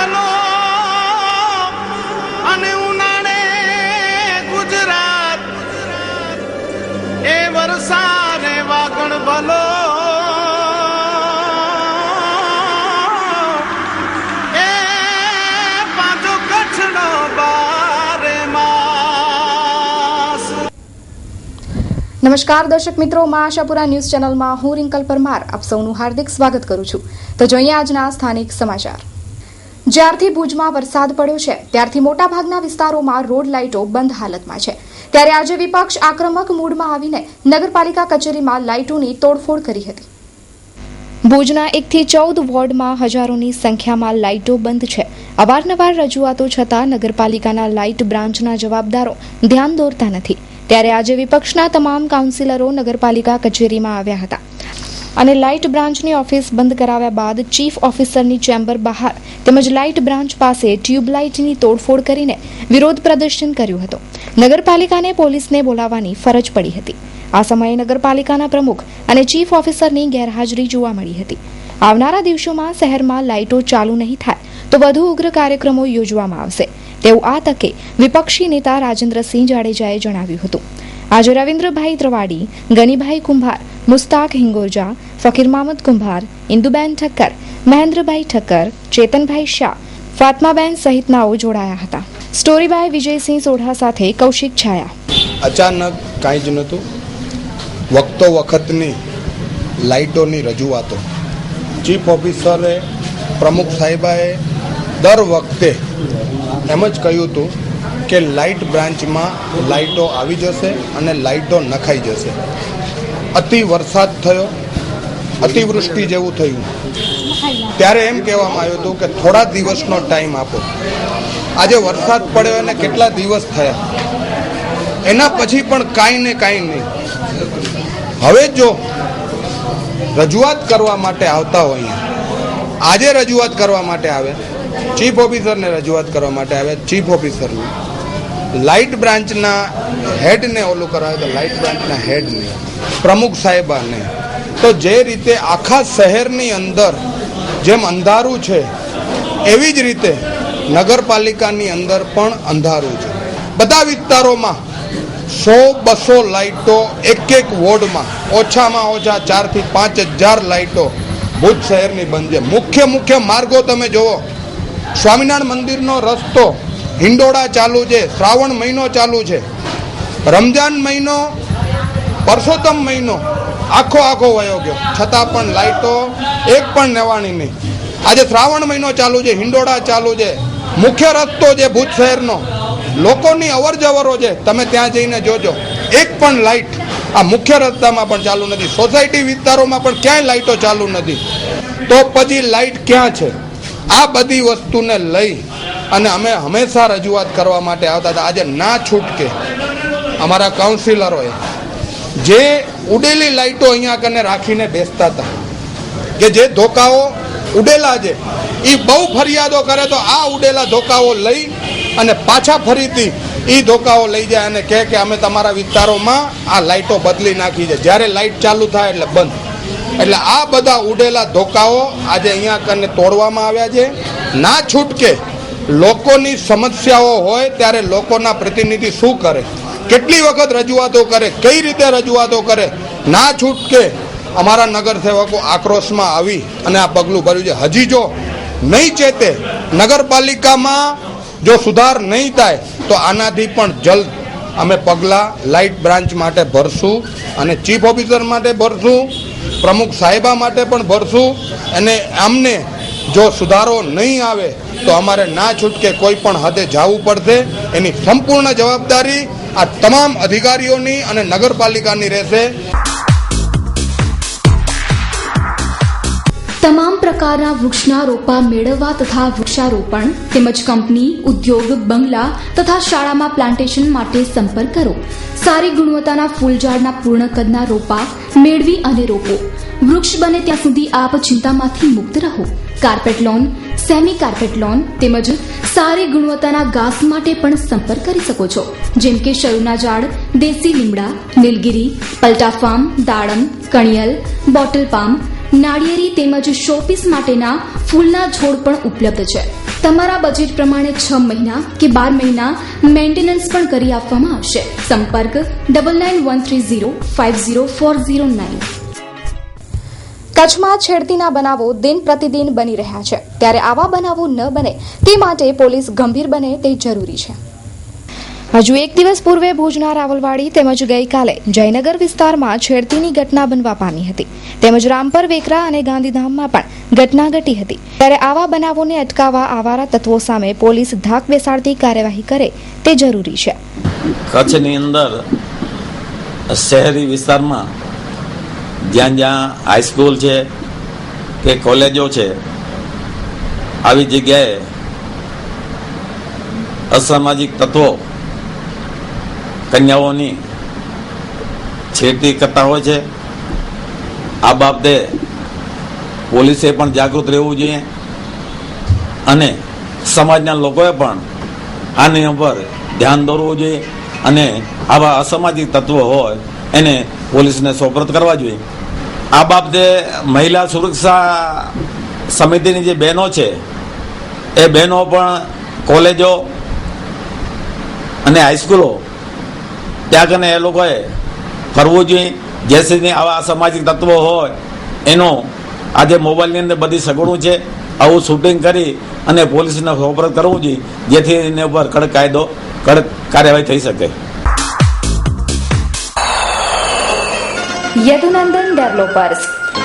ભલો અને ઉનાળે ગુજરાત એ વરસાદે વાગણ ભલો એ પાછો કચ્છનો બારે માસ. નમસ્કાર દર્શક મિત્રો, માં આશાપુરા ન્યૂઝ ચેનલમાં હું રિંકલ પરમાર આપ સૌનું હાર્દિક સ્વાગત કરું છું. તો જોઈએ આજના સ્થાનિક સમાચાર. જ્યારથી ભુજમાં વરસાદ પડ્યો છે ત્યારથી મોટાભાગના વિસ્તારોમાં રોડ લાઇટો બંધ હાલતમાં છે. ત્યારે આજે વિપક્ષ આક્રમક મૂડમાં આવીને નગરપાલિકા કચેરીમાં લાઇટોની તોડફોડ કરી હતી. ભુજના 1 થી 14 વોર્ડમાં હજારોની સંખ્યામાં લાઇટો બંધ છે. અવારનવાર રજૂઆતો છતાં નગરપાલિકાના લાઇટ બ્રાન્ચના જવાબદારો ધ્યાન દોરતા નથી. ત્યારે આજે વિપક્ષના તમામ કાઉન્સિલરો નગરપાલિકા કચેરીમાં આવ્યા હતા અને લાઇટ બ્રાન્ચની ઓફિસ બંધ કરાવ્યા બાદ ચીફ ઓફિસરની ચેમ્બર બહાર તેમજ લાઇટ બ્રાન્ચ પાસે ટ્યુબલાઇટની તોડફોડ કરીને વિરોધ પ્રદર્શન કર્યું હતું. નગરપાલિકાને પોલીસને બોલાવવાની ફરજ પડી હતી. આ સમયે નગરપાલિકાના પ્રમુખ અને ચીફ ઓફિસરની ગેરહાજરી જોવા મળી હતી. આવનારા દિવસોમાં શહેરમાં લાઇટો ચાલુ નહીં થાય તો વધુ ઉગ્ર કાર્યક્રમો યોજવામાં આવશે તેવું આ તકે વિપક્ષી નેતા રાજેન્દ્રસિંહ જાડેજાએ જણાવ્યું હતું. આજે રવિન્દ્રભાઈ ત્રવાડી, ગનીભાઈ કુંભાર, મુસ્તાક હિંગોરજા, ફકીર મામદ કુંભાર, ઇન્દુબેન ઠક્કર, મહેન્દ્રભાઈ ઠક્કર, ચેતનભાઈ શાહ, ફાતમાબેન સહિતનાઓ જોડાયા હતા. સ્ટોરી બાય વિજયસિંહ સોઢા સાથે કૌશિક છાયા. અચાનક કાંઈ જ નહોતું. વખતો વખતની લાઇટોની રજૂઆતો ચીફ ઓફિસરે, પ્રમુખ સાહેબાએ દર વખતે એમ જ કહ્યું હતું કે લાઇટ બ્રાન્ચમાં લાઇટો આવી જશે અને લાઇટો નખાઈ જશે. અતિ વરસાદ થયો, અતિવૃષ્ટિ જેવું થયું ત્યારે એમ કહેવામાં આવ્યું હતું કે થોડા દિવસનો ટાઈમ આપો. આજે વરસાદ પડ્યો અને કેટલા દિવસ થયા, એના પછી પણ કાંઈ ને કાંઈ નહીં. હવે જો રજૂઆત કરવા માટે આવતા હોય, આજે રજૂઆત કરવા માટે આવે, ચીફ ઓફિસરને રજૂઆત કરવા માટે આવે, ચીફ ઓફિસરને લાઇટ બ્રાન્ચના હેડને ઓલું કરાવે તો લાઇટ બ્રાન્ચના હેડને, પ્રમુખ સાહેબાને, તો જે રીતે આખા શહેરની અંદર જેમ અંધારું છે એવી જ રીતે નગરપાલિકાની અંદર પણ અંધારું છે. બધા વિસ્તારોમાં 100-200 લાઇટો એક વોર્ડમાં, ઓછામાં ઓછા 4,000 થી 5,000 લાઇટો ભુજ શહેરની બંધ છે. મુખ્ય માર્ગો તમે જુઓ, સ્વામિનારાયણ મંદિરનો રસ્તો હિંડોળા ચાલુ છે, શ્રાવણ મહિનો ચાલુ છે, રમજાન મહિનો, પરસોત્તમ મહિનો આખો વયો ગયો, છતાં પણ લાઇટો એક પણ નેવાણી નહીં. આજે શ્રાવણ મહિનો ચાલુ છે, હિંડોળા ચાલુ છે, મુખ્ય રસ્તો છે ભુજ શહેરનો, લોકોની અવર જવરો છે, તમે ત્યાં જઈને જોજો, એક પણ લાઇટ આ મુખ્ય રસ્તામાં પણ ચાલુ નથી. સોસાયટી વિસ્તારોમાં પણ ક્યાંય લાઇટો ચાલુ નથી. તો પછી લાઇટ ક્યાં છે? આ બધી વસ્તુને લઈ અને અમે હંમેશા રજૂઆત કરવા માટે આવતા હતા. આજે ના છૂટકે અમારા કાઉન્સિલરોએ જે ઉડેલી લાઇટો અહીંયા કને રાખીને બેસતા હતા, કે જે ધોકાઓ ઉડેલા છે એ બહુ ફરિયાદો કરે તો આ ઉડેલા ધોકાઓ લઈ અને પાછા ફરીથી એ ધોકાઓ લઈ જાય અને કહે કે અમે તમારા વિસ્તારોમાં આ લાઇટો બદલી નાખી છે. જ્યારે લાઇટ ચાલુ થાય એટલે બંધ. એટલે આ બધા ઉડેલા ધોકાઓ આજે અહીંયા કને તોડવામાં આવ્યા છે. ના છૂટકે લોકોની સમસ્યાઓ હોય ત્યારે લોકોના પ્રતિનિધિ શું કરે, કેટલી વખત રજૂઆતો કરે, કઈ રીતે રજૂઆતો કરે, ના છૂટકે અમારા નગરસેવકો આક્રોશમાં આવી અને આ પગલું ભર્યું છે. હજી જો નહીં ચેતે, નગરપાલિકામાં જો સુધાર નહીં થાય તો આનાથી પણ જલ્દ અમે પગલાં લાઇટ બ્રાન્ચ માટે ભરશું અને ચીફ ઓફિસર માટે ભરશું, પ્રમુખ સાહેબા માટે પણ ભરશું. અને અમને જો સુધારો નહીં આવે તો અમારે ના છૂટકે કોઈ પણ હદે જવું પડશે. એની સંપૂર્ણ જવાબદારી આ તમામ અધિકારીઓની અને નગરપાલિકાની રહેશે. તમામ પ્રકારના વૃક્ષના રોપા મેળવવા તથા વૃક્ષારોપણ તેમજ કંપની, ઉદ્યોગ, બંગલા તથા શાળામાં પ્લાન્ટેશન માટે સંપર્ક કરો. સારી ગુણવત્તાના ફૂલઝાડના પૂર્ણ કદના રોપા મેળવી અને રોપો. વૃક્ષ બને ત્યાં સુધી આપ ચિંતામાંથી મુક્ત રહો. Carpet loan, semi carpet loan તેમજ સારી ગુણવત્તાના ઘાસ માટે પણ સંપર્ક કરી શકો છો, જેમ કે શરૂના ઝાડ, દેશી લીમડા, નીલગીરી, પલટા પામ, દાડમ, કણિયલ, બોટલ પામ, નાળિયેરી તેમજ શોપીસ માટેના ફૂલના છોડ પણ ઉપલબ્ધ છે. તમારા બજેટ પ્રમાણે 6 મહિના કે 12 મહિના મેન્ટેનન્સ પણ કરી આપવામાં આવશે. સંપર્ક 9913050409. કચ્છમાં છેડતીના બનાવો દિન પ્રતિદિન બની રહ્યા છે, ત્યારે આવા બનાવો ન બને તે માટે પોલીસ ગંભીર બને તે જરૂરી છે. હજુ એક દિવસ પૂર્વે ભુજના રાવલવાડી તેમજ ગઈકાલે જયનગર વિસ્તારમાં છેડતીની ઘટના બનવા પામી હતી, તેમજ રામપર, વેકરા અને ગાંધીધામમાં પણ ઘટના ઘટી હતી. ત્યારે આવા બનાવોને અટકાવવા આવારા તત્વો સામે પોલીસ ધાક બેસાડતી કાર્યવાહી કરે તે જરૂરી છે. કચ્છની અંદર શહેરી વિસ્તારમાં જ્યાં જ્યાં હાઈસ્કૂલ છે કે કોલેજો છે, આવી જગ્યાએ અસામાજિક તત્વો કન્યાઓની છેડતી કરતા હોય છે. આ બાબતે પોલીસે પણ જાગૃત રહેવું જોઈએ અને સમાજના લોકોએ પણ આની ઉપર ધ્યાન દોરવું જોઈએ અને આવા અસામાજિક તત્વો હોય એને પોલીસને સોપરત કરવા જોઈએ. આ બાબતે મહિલા સુરક્ષા સમિતિની જે બહેનો છે એ બહેનો પણ કોલેજો અને હાઈસ્કૂલો ત્યાં કને એ લોકોએ કરવું જોઈએ. જેથી આવા અસામાજિક તત્વો હોય એનો આજે મોબાઈલની અંદર બધી સગવડું છે, આવું શૂટિંગ કરી અને પોલીસને સોપરત કરવું જોઈએ, જેથી એની ઉપર કડક કાર્યવાહી થઈ શકે.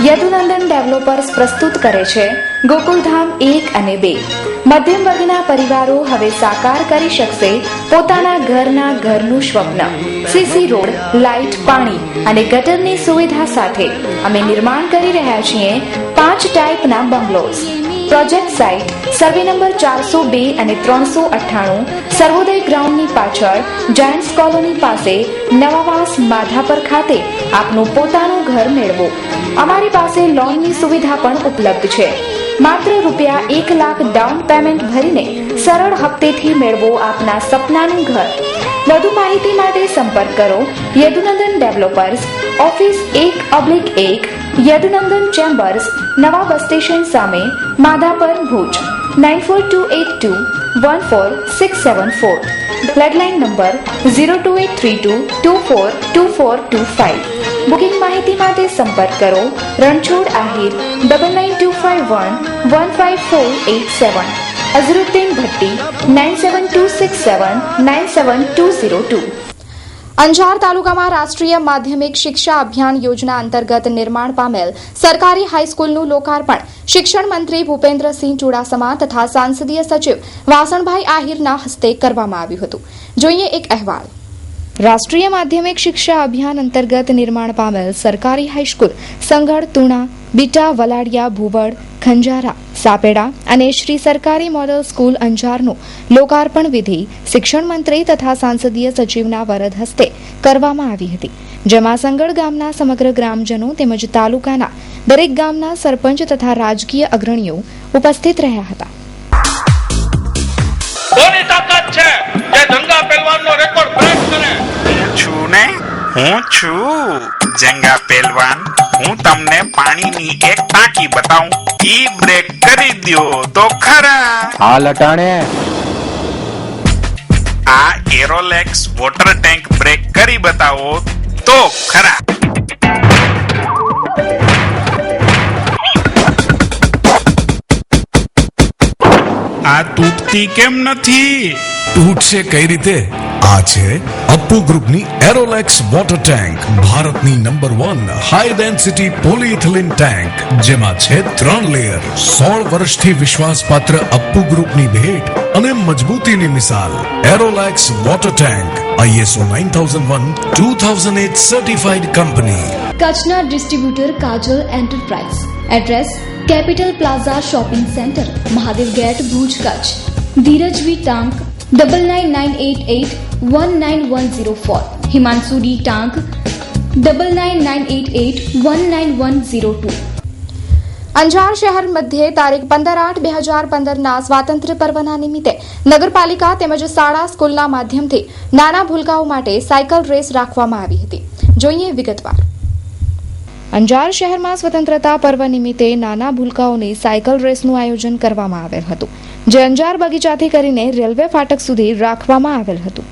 યદુનંદન ડેવલપર્સ પ્રસ્તુત કરે છે ગોકુલધામ 1 અને 2. મધ્યમ વર્ગના પરિવારો હવે સાકાર કરી શકશે પોતાના ઘરનું સ્વપ્ન. સીસી રોડ, લાઇટ, પાણી અને ગટરની સુવિધા સાથે અમે નિર્માણ કરી રહ્યા છીએ 5 ટાઈપના bungalows. Project site survey number 402 અને 398, સર્વોદય ગ્રાઉન્ડની પાછળ, જાયન્ટ્સ કોલોની પાસે, નવાવાસ, માધાપર ખાતે આપનું પોતાનું ઘર મેળવો. અમારી પાસે લોનની સુવિધા પણ ઉપલબ્ધ છે. માત્ર ₹1 લાખ ડાઉન પેમેન્ટ ભરીને સરળ હપ્તેથી મેળવો આપના સપનાનું ઘર. વધુ માહિતી માટે સંપર્ક કરો Yadunandan developers, office 1/1, Yadunandan chambers, નવા બસ સ્ટેશન સામે, Madhapar, Bhuj 9428214674. Landline number 02832242425. Booking માહિતી માટે સંપર્ક કરો રણછોડ આહિર 9925115487, અઝરુદ્દીન ભટ્ટી 9726797202. અંજાર તાલુકામાં રાષ્ટ્રીય માધ્યમિક શિક્ષા અભિયાન યોજના અંતર્ગત નિર્માણ પામેલ સરકારી હાઈસ્કૂલનું લોકાર્પણ શિક્ષણ મંત્રી ભૂપેન્દ્રસિંહ ચુડાસમા તથા સાંસદીય સચિવ વાસણભાઈ આહિરના હસ્તે કરવામાં આવ્યું હતું. જોઈએ એક અહેવાલ. રાષ્ટ્રીય માધ્યમિક શિક્ષા અભિયાન અંતર્ગત નિર્માણ પામેલ સરકારી હાઈસ્કૂલ સંગડ, તુણા, બીટા, વલાડિયા, ભુવડ, ખંજારા, સાપેડા અને શ્રી સરકારી મોડલ સ્કૂલ અંજારનું લોકાર્પણ વિધિ શિક્ષણ મંત્રી તથા સાંસદીય સચિવના વરદ હસ્તે કરવામાં આવી હતી, જેમાં સંગડ ગામના સમગ્ર ગ્રામજનો તેમજ તાલુકાના દરેક ગામના સરપંચ તથા રાજકીય અગ્રણીઓ ઉપસ્થિત રહ્યા હતા. કોની તાકાત છે કે જંગા પહેલવાનનો રેકોર્ડ બ્રેક કરે? હું છું જંગા પહેલવાન. હું તમને પાણીની એક ટાંકી બતાવું, ઈ બ્રેક કરી દ્યો તો ખરા. હાલ અટાણે આ એરોલેક્સ વોટર ટેન્ક બ્રેક કરી બતાવો તો ખરા. આ તૂટતી કેમ નથી? તૂટશે કઈ રીતે? આ છે અપ્પુ ગ્રુપની એરોલેક્સ વોટર ટેન્ક, ભારતની number 1 high density polyethylene tank, જેમાં છે 3 લેયર. 16 વર્ષથી વિશ્વાસપાત્ર અપ્પુ ગ્રુપની ભેટ અને મજબૂતીની મિસાલ. Arolex water tank ISO 9001:2008 certified company. કચ્છના distributor Kajal enterprise. Address capital plaza shopping centre, Mahadev gate, Bhuj, Kutch. Dhiraj V Tank 9998819104, Himanshu D Tank 9998819102. Anjar શહેર મધ્યે તારીખ 15/8/2015ના સ્વાતંત્ર્ય પર્વના નિમિત્તે નગરપાલિકા તેમજ શાળા સ્કૂલના માધ્યમથી નાના ભૂલકાઓ માટે સાયકલ રેસ રાખવામાં આવી હતી. જોઈએ વિગતવાર. અંજાર શહેરમાં સ્વતંત્રતા પર્વ નિમિત્તે નાના ભૂલકાઓની સાયકલ રેસનું આયોજન કરવામાં આવેલ હતું, જે અંજાર બગીચાથી કરીને રેલવે ફાટક સુધી રાખવામાં આવેલ હતું.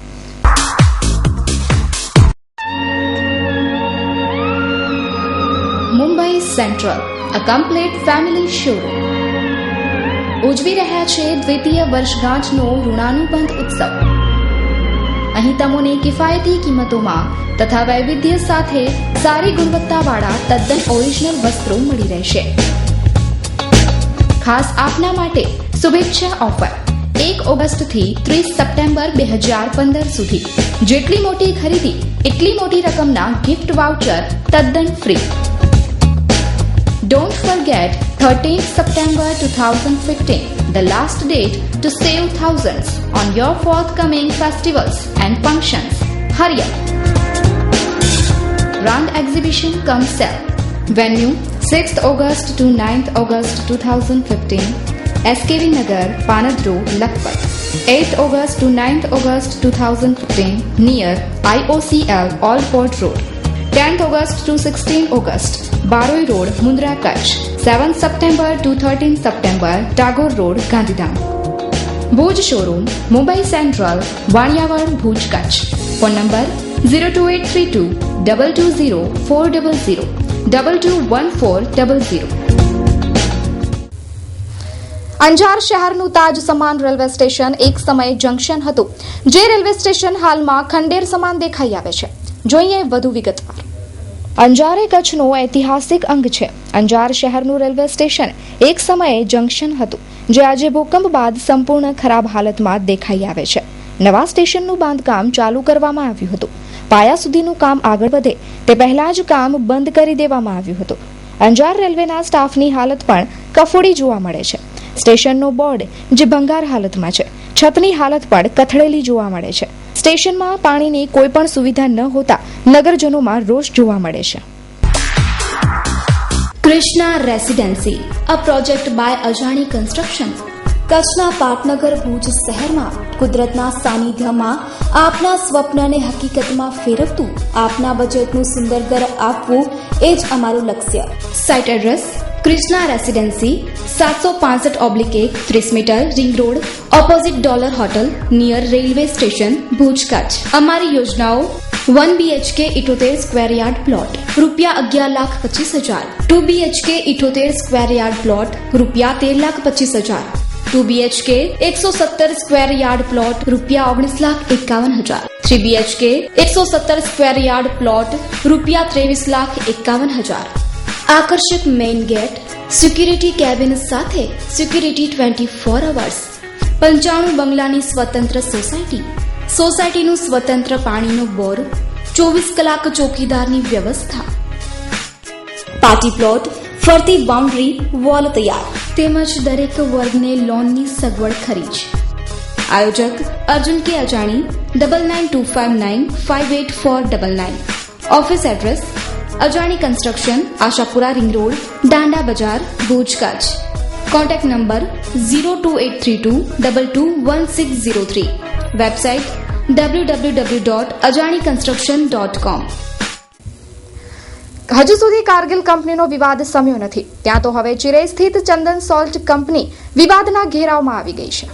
Mumbai central, a complete family showroom, ઉજવી રહ્યા છે દ્વિતીય વર્ષગાંઠનો ઋણાનુબંધ ઉત્સવ. અહીં તમને કિફાયતી કિંમતોમાં તથા વૈવિધ્ય સાથે સારી ગુણવત્તાવાળા તદ્દન ઓરિજિનલ વસ્ત્રો મળી રહેશે. ખાસ આપના માટે શુભેચ્છા ઓફર 1 ઓગસ્ટથી 30 સપ્ટેમ્બર 2015 સુધી જેટલી મોટી ખરીદી એટલી મોટી રકમના ગિફ્ટ વાઉચર તદ્દન free. Don't forget 13th September 2015, the last date to save thousands on your forthcoming festivals and functions. Hurry up! Grand Exhibition cum sale. Venue 6th August to 9th August 2015, SKV Nagar, Panad Road, Lakhpat. 8th August to 9th August 2015, near IOCL All Port Road. 10th August to 16th August, Baroi Road, Mundra, Kutch. 7th September to 13th September, Tagore Road, Gandhidham. Bhuj Showroom, Mumbai Central, Vaniawad, Bhuj, Kutch. Phone number 02832 220 400 221400. Anjar શહેરનું તાજ સમાન railway station એક સમયે junction હતું, જે railway station હાલમાં ખંડેર સમાન દેખાઈ આવે છે. જોઈએ વધુ વિગતવાર. અંજાર એ કચ્છનો ઐતિહાસિક અંગ છે. અંજાર શહેરનું રેલવે સ્ટેશન એક સમયે જંકશન હતું, જે આજે ભૂકંપ બાદ સંપૂર્ણ ખરાબ હાલતમાં દેખાઈ આવે છે. નવા સ્ટેશનનું બાંધકામ ચાલુ કરવામાં આવ્યું હતું. પાયા સુધીનું કામ આગળ વધે તે પહેલા જ કામ બંધ કરી દેવામાં આવ્યું હતું. અંજાર રેલવેના સ્ટાફની હાલત પણ કફોડી જોવા મળે છે. સ્ટેશનનો બોર્ડ જે ભંગાર હાલતમાં છે, છતની હાલત પણ કથળેલી જોવા મળે છે. સ્ટેશનમાં પાણીની કોઈ પણ સુવિધા ન હોતા નગરજનોમાં રોષ જોવા મળે છે. Krishna residency, a project by Ajani construction. કચ્છના પાટનગર ભુજ શહેરમાં કુદરતના સાનિધ્યમાં આપના સ્વપ્નને હકીકતમાં ફેરવતું આપના બજેટનું સુંદર ઘર આપવું એ જ અમારું લક્ષ્ય. Site address Krishna residency 765/1 30 metre ring road opposite dollar hotel near railway station Bhuj Kutch. અમારી યોજનાઓ 1 BHK 78 square yard plot ₹11,25,000, 2 BHK 78 square yard plot ₹13,25,000, 2 BHK 117 square yard plot ₹19,51,000, 3 BHK 117 square yard plot ₹23,51,000. આકર્ષક મેઇન ગેટ, સિક્યુરિટી કેબિન સાથે security 24 hours. 95 બંગલાની સ્વતંત્ર society, સોસાયટીનું સ્વતંત્ર પાણીનો બોર, 24 કલાક ચોકીદારની વ્યવસ્થા. પાર્ટી પ્લોટ, ફરતી બાઉન્ડ્રી, વોલ તૈયાર તેમજ દરેક વર્ગને લોનની સગવડ ખરી છે. આયોજક અર્જુન કે અજાણી 9925958499. ઓફિસ એડ્રેસ અજાણી construction, Ashapura ring road, Danda બજાર, Bhuj Kutch. Contact number 02832221603. Website www.ajaniconstruction.com. હજુ સુધી કારગિલ કંપનીનો વિવાદ શમ્યો નથી, ત્યાં તો હવે ચિરઈ સ્થિત ચંદન સોલ્ટ કંપની વિવાદના ઘેરાવમાં આવી ગઈ છે.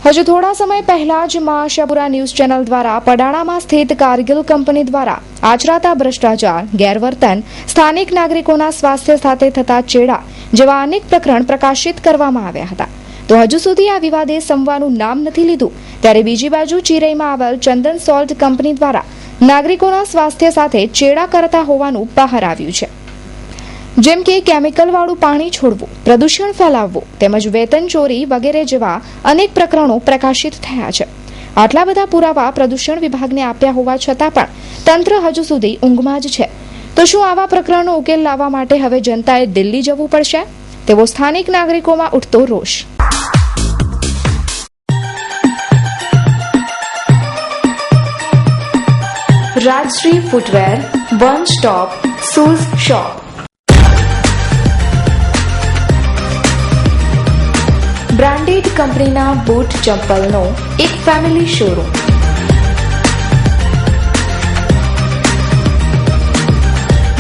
હજુ થોડા સમય પહેલા જ આશાપુરા ન્યૂઝ ચેનલ દ્વારા પડાણામાં સ્થિત કારગિલ કંપની દ્વારા આચરાતા ભ્રષ્ટાચાર, ગેરવર્તન, સ્થાનિક નાગરિકોના સ્વાસ્થ્ય સાથે થતા ચેડા જેવા અનેક પ્રકરણ પ્રકાશિત કરવામાં આવ્યા હતા. તો હજુ સુધી આ વિવાદે શમવાનું નામ નથી લીધું, ત્યારે બીજી બાજુ ચિરઈમાં આવેલ ચંદન સોલ્ટ કંપની દ્વારા નાગરિકોના સ્વાસ્થ્ય સાથે ચેડા કરતા હોવાનું બહાર આવ્યું છે. જેમ કે કેમિકલવાળું પાણી છોડવું, પ્રદૂષણ ફેલાવવું તેમજ વેતન ચોરી વગેરે જેવા અનેક પ્રકરણો પ્રકાશિત થયા છે. આટલા બધા પુરાવા પ્રદૂષણ વિભાગને આપ્યા હોવા છતાં પણ તંત્ર હજુ સુધી ઊંઘમાં જ છે. તો શું આવા પ્રકરણનો ઉકેલ લાવવા માટે હવે જનતાએ દિલ્હી જવું પડશે? તેવો સ્થાનિક નાગરિકોમાં ઉઠતો રોષ. Rajshree footwear, one stop shoes shop. Branded કંપનીના બૂટ ચંપલનો એક ફેમિલી શોરૂમ.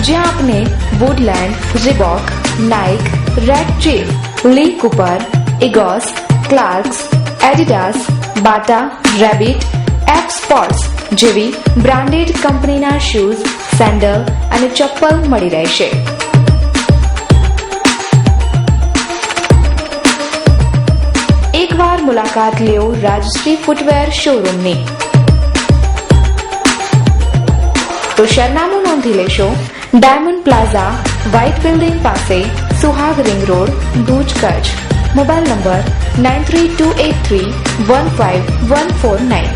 જ્યાં આપને Woodland, Reebok, Nike, Red Chief, Lee Cooper, Egoss, Clarks, Adidas, Bata, Rabbit, F Sports જેવી બ્રાન્ડેડ કંપનીના શૂઝ, સેન્ડલ અને ચપ્પલ મળી રહેશે. એકવાર મુલાકાત લ્યો રાજશ્રી ફૂટવેર શોરૂમની. તો સરનામું નોંધી લેશો. ડાયમંડ પ્લાઝા, વ્હાઇટ બિલ્ડિંગ પાસે, Suhag ring road, Bhuj, Kutch. Mobile number 9328315149.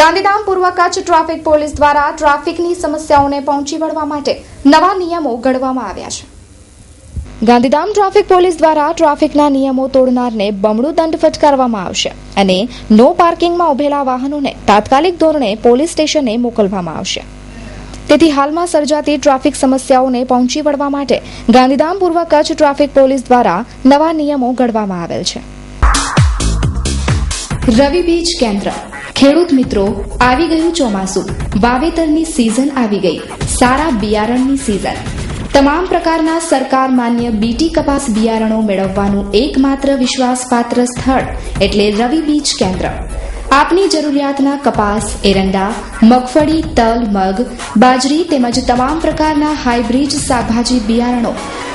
Gandhidham પૂર્વ કચ્છ ટ્રાફિક પોલીસ દ્વારા ટ્રાફિકની સમસ્યાઓને પહોંચી વળવા માટે નવા નિયમો ઘડવામાં આવ્યા છે. ગાંધીધામ ટ્રાફિક પોલીસ દ્વારા ટ્રાફિકના નિયમો તોડનારને બમણું દંડ ફટકારવામાં આવશે અને નો પાર્કિંગમાં ઉભેલા વાહનોને તાત્કાલિક ધોરણે પોલીસ સ્ટેશને મોકલવામાં આવશે. તેથી હાલમાં સર્જાતી ટ્રાફિક સમસ્યાઓને પહોંચી વળવા માટે ગાંધીધામ પૂર્વ કચ્છ ટ્રાફિક પોલીસ દ્વારા નવા નિયમો ઘડવામાં આવેલ છે. રવિ બીજ કેન્દ્ર. ખેડૂત મિત્રો, આવી ગયું ચોમાસું, વાવેતરની સિઝન આવી ગઈ, સારા બિયારણની સિઝન. તમામ પ્રકારના સરકાર માન્ય બીટી કપાસ બિયારણો મેળવવાનું એકમાત્ર વિશ્વાસપાત્ર સ્થળ એટલે રવિ બીજ કેન્દ્ર. આપની જરૂરિયાતના કપાસ, એરંડા, મગફળી, તલ, મગ, બાજરી તેમજ તમામ પ્રકારના હાઇબ્રિડ શાકભાજી બિયારણો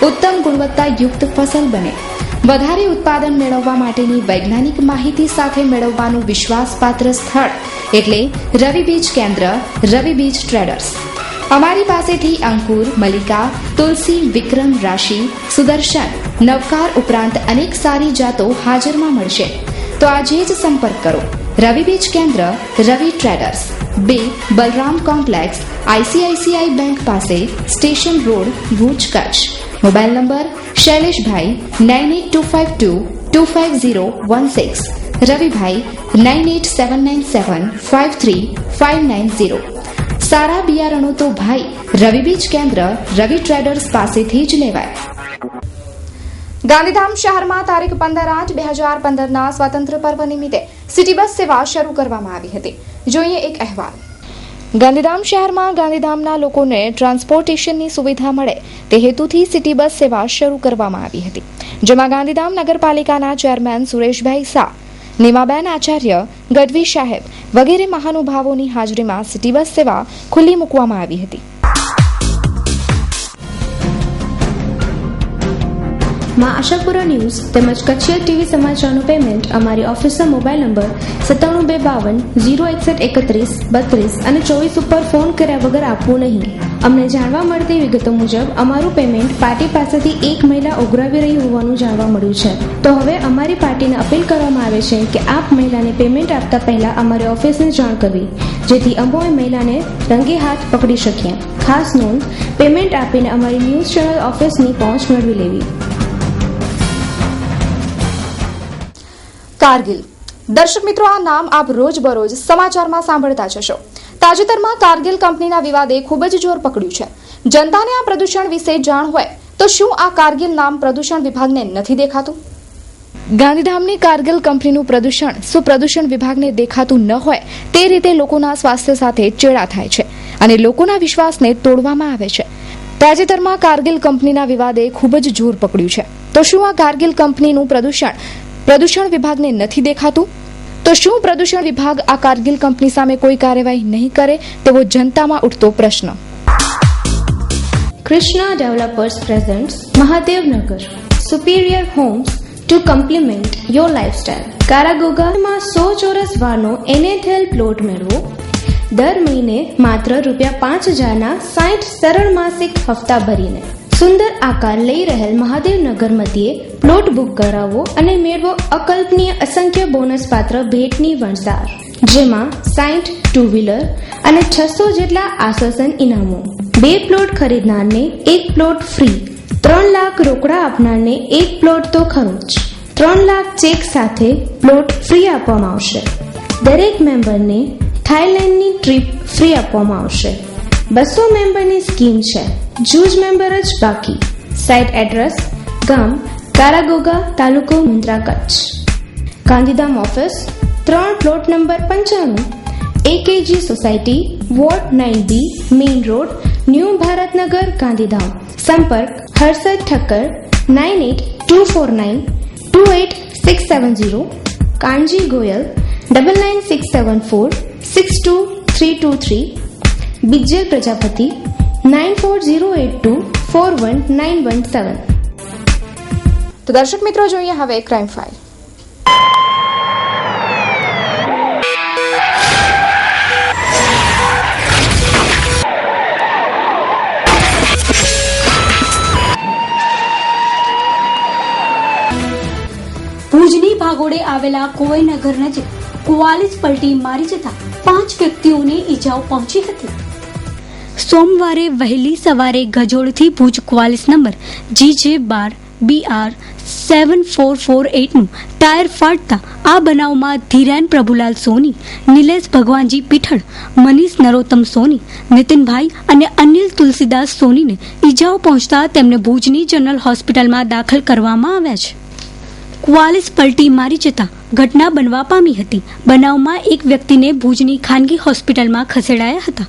ઉત્તમ ગુણવત્તાયુક્ત ફસલ બને. વધારે ઉત્પાદન મેળવવા માટેની વૈજ્ઞાનિક માહિતી સાથે મેળવવાનું વિશ્વાસપાત્ર સ્થળ એટલે રવિ બીજ કેન્દ્ર, રવિ બીજ ટ્રેડર્સ. અમારી પાસેથી અંકુર, મલિકા, તુલસી, વિક્રમ, રાશિ, સુદર્શન, નવકાર ઉપરાંત અનેક સારી જાતો હાજરમાં મળશે. તો આજે જ સંપર્ક કરો. રવિ બીજ કેન્દ્ર, Ravi traders, 2 Balram complex, ICICI bank પાસે, station road, Bhuj, Kutch. Mobile number Shaileshbhai 9825225016, Ravibhai 9879753590. સારા બિયારણો તો ભાઈ રવિ બીજ કેન્દ્ર, રવિ ટ્રેડર્સ પાસેથી જ લેવાય. ગાંધીધામ શહેરમાં તારીખ 15/8/2015ના સ્વાતંત્ર્ય પર્વ નિમિત્તે સિટી બસ સેવા શરૂ કરવામાં આવી હતી. જોઈએ એક અહેવાલ. ગાંધીધામ શહેરમાં ગાંધીધામના લોકોને ટ્રાન્સપોર્ટેશનની સુવિધા મળે તે હેતુથી સિટી બસ સેવા શરૂ કરવામાં આવી હતી, જેમાં ગાંધીધામ નગરપાલિકાના ચેરમેન સુરેશભાઈ શાહ, નીમાબેન આચાર્ય, ગઢવી સાહેબ વગેરે મહાનુભાવોની હાજરીમાં સિટી બસ સેવા ખુલ્લી મૂકવામાં આવી હતી. માં આશાપુરા ન્યૂઝ તેમજ કચ્છિયા ટીવી સમાચારનું પેમેન્ટ અમારી ઓફિસના મોબાઈલ નંબર 9722016131 અને 24 ઉપર ફોન કર્યા વગર આપવું નહીં. અમને જાણવા મળતી વિગતો મુજબ અમારું પેમેન્ટ પાર્ટી પાસેથી એક મહિલા ઉઘરાવી રહી હોવાનું જાણવા મળ્યું છે. તો હવે અમારી પાર્ટીને અપીલ કરવામાં આવે છે કે આપ મહિલાને પેમેન્ટ આપતા પહેલા અમારી ઓફિસને જાણ કરવી, જેથી અમે મહિલાને રંગે હાથ પકડી શકીએ. ખાસ નોંધ, પેમેન્ટ આપીને અમારી ન્યૂઝ ચેનલ ઓફિસની પહોંચ મેળવી લેવી. કારગિલ. દર્શક મિત્રો, આ નામ આપ રોજબરોજ સમાચારમાં સાંભળતા જશો. તાજેતરમાં કારગિલ કંપનીના વિવાદે ખૂબ જ જોર પકડ્યું છે. જનતાને આ પ્રદૂષણ વિશે જાણ હોય તો શું આ કારગિલ નામ પ્રદૂષણ વિભાગને નથી દેખાતું? ગાંધીધામની કારગિલ કંપનીનું પ્રદૂષણ શું પ્રદૂષણ વિભાગને દેખાતું ન હોય તે રીતે લોકોના સ્વાસ્થ્ય સાથે ચેડા થાય છે અને લોકોના વિશ્વાસને તોડવામાં આવે છે. તાજેતરમાં કારગિલ કંપનીના વિવાદે ખૂબ જ જોર પકડ્યું છે. તો શું આ કારગિલ કંપનીનું પ્રદૂષણ વિભાગને નથી દેખાતું? તો શું પ્રદૂષણ વિભાગ આ કારગિલ કંપની સામે કોઈ કાર્યવાહી નહીં કરે તેવો જનતામાં ઉઠતો પ્રશ્ન. Krishna Developers presents Mahadev Superior Homes to complement your lifestyle. કારાગોગામાં 100 ચોરસ વારનો NATL પ્લોટ મેળવો. દર મહિને માત્ર ₹5000ના 60 સરળ માસિક હપ્તા ભરીને સુંદર આકાર લઈ રહેલ મહાદેવનગર મધ્યે પ્લોટ બુક કરાવો અને મેળવો અકલ્પનીય અસંખ્ય બોનસ પાત્ર ભેટની વણસાર, જેમાં 60 ટુ વ્હીલર અને 600 જેટલા આશ્વાસન ઇનામો. 2 પ્લોટ ખરીદનારને 1 પ્લોટ ફ્રી, 3 લાખ રોકડા આપનારને 1 પ્લોટ તો ખરો જ, 3 લાખ ચેક સાથે પ્લોટ ફ્રી આપવામાં આવશે. દરેક મેમ્બરને થાઈલેન્ડની ટ્રીપ ફ્રી આપવામાં આવશે. 200 મેમ્બરની સ્કીમ છે, જૂજ મેમ્બર જ બાકી. સાઇટ એડ્રેસ: ગામ કારાગોગા, તાલુકો Mundra, Kutch. Gandhidham office 3 plot number 95, AKG society, ward 9B, main road, new Bharatnagar, Gandhidham. સંપર્ક હર્ષદ ઠક્કર 9824928670, કાનજી ગોયલ 9967462323, બિજલ પ્રજાપતિ 9408241917. તો દર્શક મિત્રો, જોઈએ હવે ક્રાઇમ ફાઇલ. ભુજની ભાગોળે આવેલા કોયનગર નજીક 44 પલટી મારી જતા 5 વ્યક્તિઓને ઈજાઓ પહોંચી હતી. સોમવારે વહેલી સવારે ગજોડથી ભુજ 44 નંબર GJ12BR 7448 નું ટાયર ફાટતા આ બનાવમાં ધીરેન પ્રભુલાલ સોની, નિલેશ ભગવાનજી પીઠળ, મનીષ નરોત્તમ સોની, નીતિનભાઈ અને અનિલ તુલસીદાસ સોનીને ઈજાઓ પહોંચતા તેમને ભુજની જનરલ હોસ્પિટલમાં દાખલ કરવામાં આવ્યા છે. 44 પલટી મારી જતા ઘટના બનવા પામી હતી. બનાવમાં એક વ્યક્તિને ભુજની ખાનગી હોસ્પિટલમાં ખસેડાયા હતા.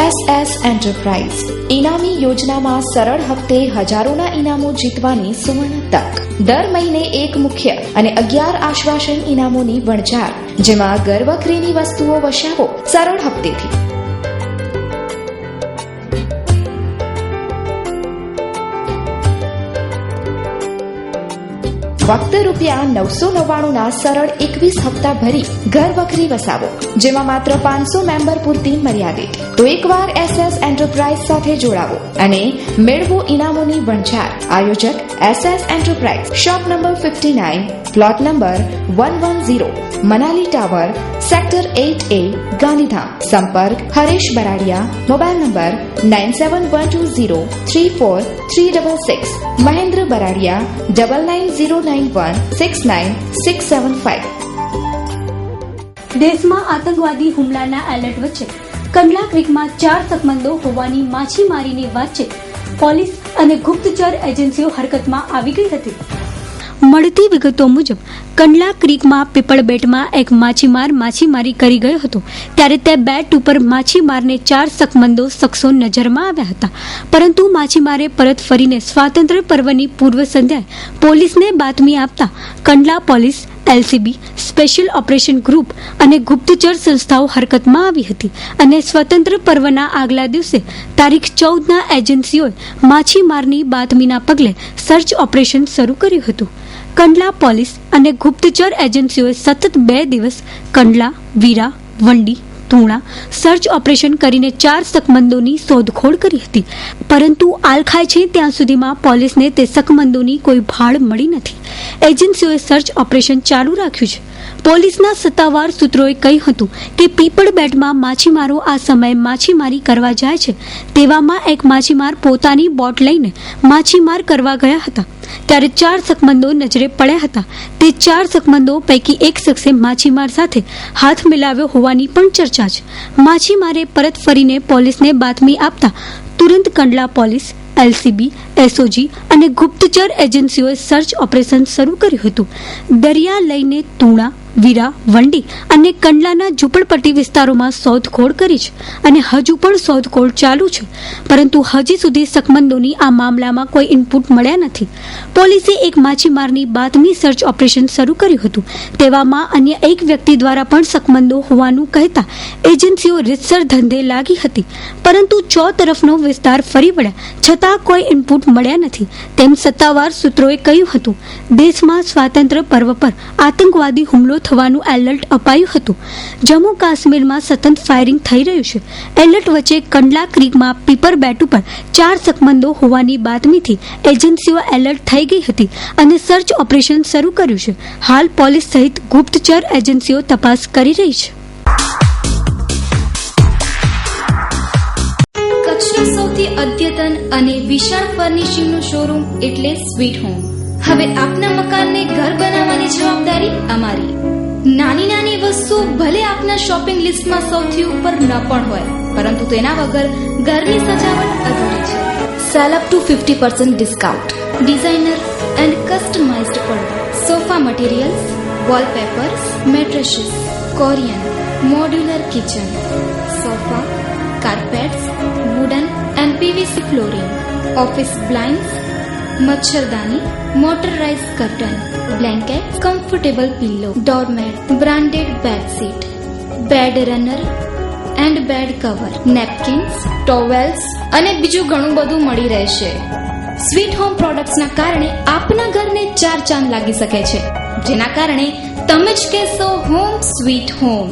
SS એન્ટરપ્રાઇઝ ઇનામી યોજનામાં સરળ હપ્તે હજારોના ઇનામો જીતવાની સુવર્ણ તક. દર મહિને એક મુખ્ય અને 11 આશ્વાસન ઇનામોની વણઝાર, જેમાં ઘરવખરીની વસ્તુઓ વસાવો સરળ હપ્તેથી. ફક્ત ₹999 ના સરળ 21 હપ્તા ભરી ઘર વખરી વસાવો, જેમાં માત્ર 500 મેમ્બર પૂરતી મર્યાદિત. તો એકવાર SS એન્ટરપ્રાઇઝ સાથે જોડાવો અને મેળવો ઇનામોની વણઝાર. આયોજક SS enterprise, shop number 59, plot number 110, Manali tower, sector 8A, Gandhidham. સંપર્ક હરેશ બરાડિયા, મોબાઈલ નંબર 9712034366, મહેન્દ્ર બરાડિયા 9909169675. દેશમાં આતંકવાદી હુમલાના એલર્ટ વચ્ચે કંડલા ક્રીકમાં 4 શકમંદો હોવાની માછીમારીની વાતચીત પોલીસ અને ગુપ્તચર એજન્સીઓ હરકતમાં આવી ગઈ હતી. મળતી વિગતો મુજબ કંડલા ક્રીકમાં પીપળ બેટમાં એક માછીમાર માછીમારી કરી ગયો હતો, ત્યારે તે બેટ ઉપર માછીમારને 4 શકમંદો શખ્સો નજરમાં આવ્યા હતા. પરંતુ માછીમારે પરત ફરીને સ્વાતંત્ર્ય પર્વની પૂર્વ સંધ્યાએ પોલીસને બાતમી આપતા Kandla police, LCB, special operation group અને ગુપ્તચર સંસ્થાઓ હરકતમાં આવી હતી અને સ્વતંત્ર પર્વના આગલા દિવસે તારીખ 14ના એજન્સીઓએ માછીમારની બાતમીના પગલે સર્ચ ઓપરેશન શરૂ કર્યું હતું. કંડલા પોલીસ અને ગુપ્તચર એજન્સીઓએ સતત 2 દિવસ કંડલા, વીરા, વંડી, તુણા સર્ચ ઓપરેશન કરીને 4 શકમંદોની શોધખોળ કરી હતી. પરંતુ આલખાય છે ત્યાં સુધીમાં પોલીસને તે શકમંદોની કોઈ ભાળ મળી નથી. એજન્સીઓએ સર્ચ ઓપરેશન ચાલુ રાખ્યું છે. પોલીસના સત્તાવાર સૂત્રોએ કહ્યું હતું કે પીપળ બેટમાં માછીમારો આ સમયે માછીમારી કરવા જાય છે. તેવામાં એક માછીમાર પોતાની બોટ લઈને માછીમાર કરવા ગયા હતા, ત્યારે 4 શકમંદો નજરે પડ્યા હતા. તે 4 શકમંદો પૈકી એક શખ્સે માછીમાર સાથે હાથ મિલાવ્યો હોવાની પણ ચર્ચા છે. માછીમારે પરત ફરીને પોલીસને બાતમી આપતા તુરંત કંડલા પોલીસ, LCB, SOG અને ગુપ્તચર એજન્સીઓએ સર્ચ ઓપરેશન શરૂ કર્યું હતું. દરિયા લઈને તુણા, વીરા, વંડી અને કંડલાના ઝૂંપડપટ્ટી વિસ્તારોમાં શોધખોળ કરી છે અને હજુ પણ શોધખોળ ચાલુ છે. પરંતુ હજી સુધી શકમંદોની આ મામલામાં કોઈ ઇનપુટ મળ્યા નથી. પોલીસે એક માછીમારની બાતમી સર્ચ ઓપરેશન શરૂ કર્યું હતું. તેવામાં અન્ય એક વ્યક્તિ દ્વારા પણ શકમંદો હોવાનું કહેતા એજન્સીઓ રીતસર ધંધે લાગી હતી. પરંતુ તરફનો વિસ્તાર ફરી વળ્યા છતાં કોઈ ઇનપુટ મળ્યા નથી તેમ સત્તાવાર સૂત્રોએ કહ્યું હતું. દેશમાં સ્વાતંત્ર્ય પર્વ પર આતંકવાદી હુમલો થવાનું એલર્ટ અપાયું હતું. જમ્મુ કાશ્મીરમાં સતત ફાયરિંગ થઈ રહ્યું છે. એલર્ટ વચ્ચે કંડલા ક્રીકમાં પીપર બેટ ઉપર 4 શકમંદો હોવાની બાતમીથી એજન્સીઓ એલર્ટ થઈ ગઈ હતી અને સર્ચ ઓપરેશન શરૂ કર્યું છે. હાલ પોલીસ સહિત ગુપ્તચર એજન્સીઓ તપાસ કરી રહી છે. કચ્છનું સૌથી અદ્યતન અને વિશાળ ફર્નિશિંગનું શોરૂમ એટલે સ્વીટ હોમ. હવે આપના મકાનને ઘર બનાવવાની જવાબદારી અમારી. નાની નાની વસ્તુ ભલે આપના શોપિંગ લિસ્ટમાં સૌથી ઉપર ન પણ હોય, પરંતુ તેના વગર ઘરની સજાવટ અધૂરી છે. Sale up to 50% discount. Designer and customized પડદા, sofa materials, wallpapers, mattresses, Corian modular kitchen, sofa, carpets, wooden and PVC flooring, office blinds, મચ્છરદાની, motorize curtain, blanket, comfortable pillow, doormat, branded bedsheet, bed runner and bed cover, napkins, towels અને બીજું ઘણું બધું મળી રહેશે. Sweet home પ્રોડક્ટ્સના કારણે આપના ઘરને 4 ચાંદ લાગી શકે છે, જેના કારણે તમે જ કહેશો home sweet home.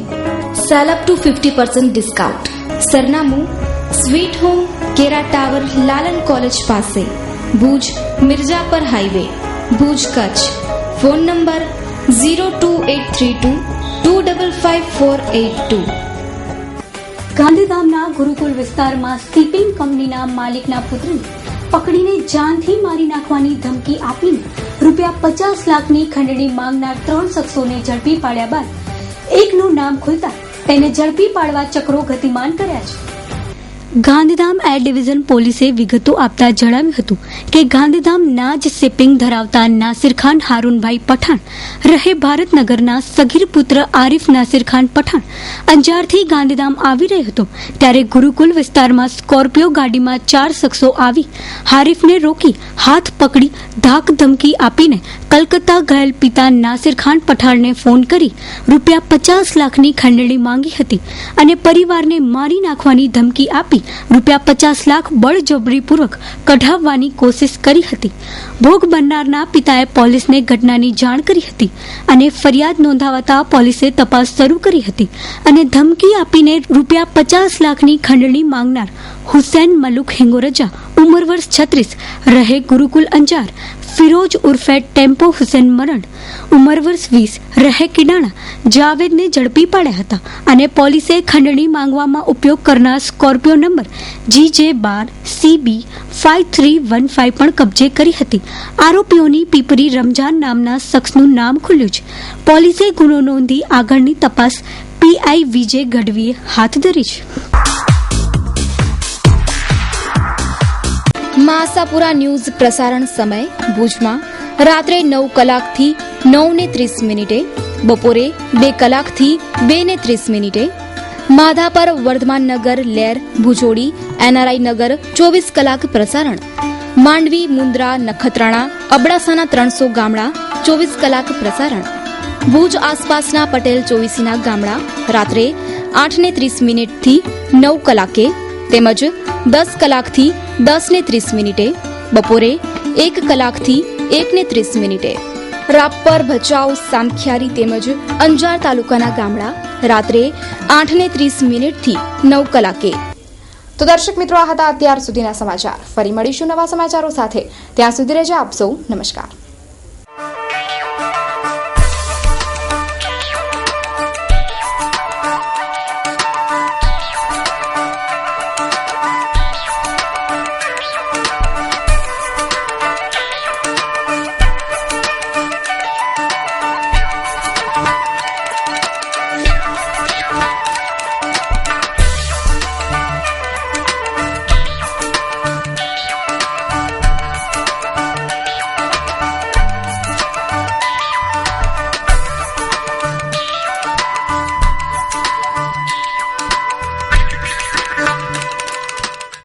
Cell up to 50% discount. સરનામું સ્વીટ હોમ, કેરા ટાવર, લાલન કોલેજ પાસે, Bhuj, Mirjapar highway, Bhuj, Kutch. Phone number 02832255482. ગાંધીધામના ગુરુકુલ વિસ્તારમાં સ્કીપિંગ કંપનીના માલિકના પુત્રને પકડીને જાનથી મારી નાખવાની ધમકી આપીને ₹50 લાખની ખંડણી માંગનાર 3 શખ્સોને ઝડપી પાડ્યા બાદ એકનું નામ ખુલતા તેને ઝડપી પાડવા ચક્રો ગતિમાન કર્યા છે. ગાંધીધામ એર ડિવિઝન પોલીસે વિગતો આપતા જણાવ્યું હતું કે ગાંધીધામના જ શિપિંગ ધરાવતા નાસિરખાન હારૂનભાઈ પઠાણ રહે ભારતનગરના સગીર પુત્ર આરિફ નાસિરખાન પઠાણ અંજારથી ગાંધીધામ આવી રહ્યો હતો ત્યારે ગુરુકુલ વિસ્તારમાં સ્કોર્પિયો ગાડીમાં 4 શખ્સો આવી હારિફને રોકી હાથ પકડી ધાક ધમકી આપીને કલકત્તા ગયેલ પિતા નાસિરખાન પઠાણને ફોન કરી ₹50 લાખની ખંડણી માંગી હતી અને પરિવારને મારી નાખવાની ધમકી આપી ₹50 લાખ બળજબરીપૂર્વક કઢાવવાની કોશિશ કરી હતી. ભોગ બનનારના પિતાએ પોલીસને ઘટનાની જાણ કરી હતી અને ફરિયાદ નોંધાવતા પોલીસે તપાસ શરૂ કરી હતી અને ધમકી આપીને ₹50 લાખની ખંડણી માંગનાર હુસૈન મલુક હિંગોરજા ઉંમર વર્ષ 36 રહે ગુરુકુલ અંજાર, ફિરોજ ઉર્ફે ટેમ્પો હુસેન મરણ ઉંમર વર્ષ 20 રહે કિડાણા જાવેદને ઝડપી પાડ્યા હતા અને પોલીસે ખંડણી માંગવામાં ઉપયોગ કરનાર સ્કોર્પિયો નંબર GJ12CB5315 પણ કબજે કરી હતી. આરોપીઓની પીપરી રમજાન નામના શખ્સનું નામ ખુલ્યું છે. પોલીસે ગુનો નોંધી આગળની તપાસ PI વિજય ગઢવીએ હાથ ધરી છે. આશાપુરા ન્યૂઝ પ્રસારણ સમય ભુજમાં રાત્રે 9 કલાકથી 9:30, બપોરે 2 કલાકથી 2:30, માધાપર વર્ધમાનનગર લેર ભુજોડી NRI નગર 24 કલાક પ્રસારણ, માંડવી મુન્દ્રા નખત્રાણા અબડાસાના 300 ગામડા 24 કલાક પ્રસારણ, ભુજ આસપાસના પટેલ ચોવીસીના ગામડા રાત્રે 8:30 થી 9 કલાકે તેમજ 10 કલાકથી 10:30, બપોરે 1 કલાકથી 1:30, રાપર ભચાઉ સામખિયારી તેમજ અંજાર તાલુકાના ગામડા રાત્રે 8:30 થી 9 કલાકે. તો દર્શક મિત્રો, આ હતા અત્યાર સુધીના સમાચાર. ફરી મળીશું નવા સમાચારો સાથે. ત્યાં સુધી રજા આપશો. નમસ્કાર.